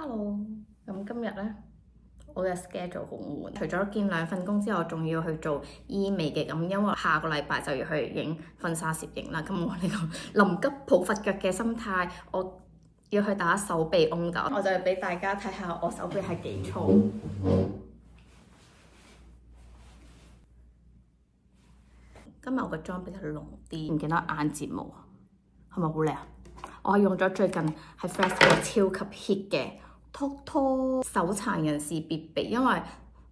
Hello，咁今日呢，我嘅 schedule 好滿，除咗見2份工之外，仲要去做醫美嘅，咁因為下個禮拜就要去影婚紗攝影啦。咁我呢個臨急抱佛腳嘅心態，我要去打手臂翁打，我就要俾大家睇下我手臂係幾粗。今日我個妝比較濃啲，唔見得眼睫毛係咪好靚？我係用咗最近係 Fresco 超級 hit 嘅 TOTO 手殘人士必備，因為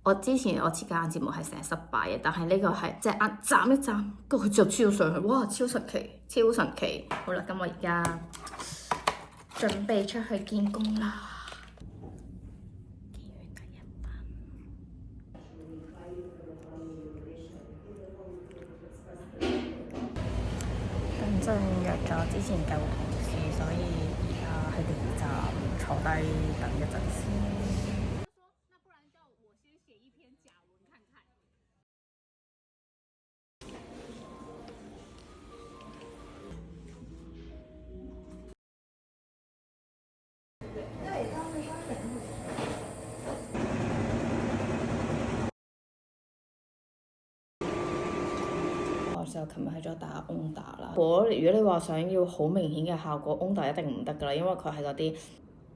我之前我設計眼睫毛係成日失敗嘅，但係呢個係隻眼眨一眨，跟住佢就超上去，哇！超神奇，超神奇！好啦，咁我而家準備出去見工啦。等陣約咗之前舊同事，所以而家喺地鐵站坐低等一陣先。我就琴日喺咗打翁打啦。如果你話想要好明顯嘅效果，翁打一定唔得㗎啦，因為佢係嗰啲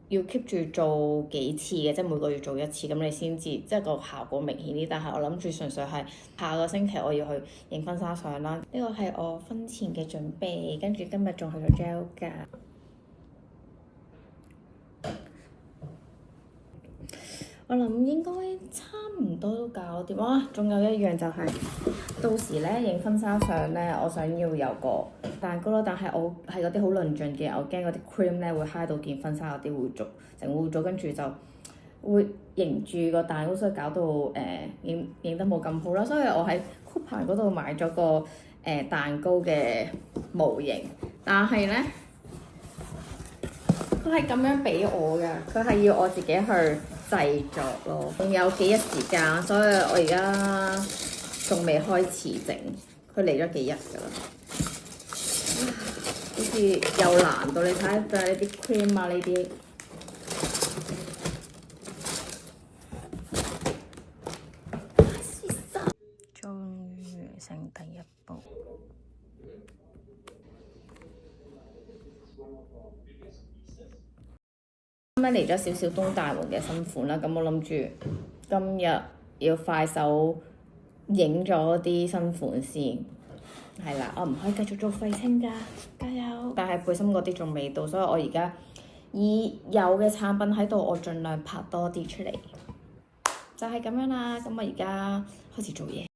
要 keep 住做幾次嘅，即係每個月做一次，咁你先至即係個效果明顯啲。但係我諗住純粹係下個星期我要去影婚紗相啦。呢個係我婚前嘅準備，跟住今日仲去咗 gel 㗎。我諗應該差唔多都搞掂哇！仲有一樣就係、到時咧影婚紗相咧，我想要有個蛋糕咯，但係我係嗰啲好論盡嘅，我驚嗰啲 cream 咧會揩到件婚紗嗰啲污糟，整污糟，跟住就會凝住個蛋糕，所以搞到影得冇咁好啦。所以我喺 Coupon 嗰度買咗個蛋糕嘅模型，但係咧佢係咁樣俾我㗎，佢係要我自己去製作咯，仲有幾日時間，所以我而家仲未開始整，佢嚟咗幾日㗎啦，好似有難度，你睇下就係呢啲 cream 啊呢啲，終於完成第一步。咁咧嚟咗少少東大門嘅新款啦，咁我諗住今日要快手影咗啲新款先，係啦，我唔可以繼續做廢青㗎，加油！但係背心嗰啲仲未到，所以我而家以有嘅產品喺度，我盡量拍多啲出嚟，就係咁樣啦。咁我而家開始做嘢。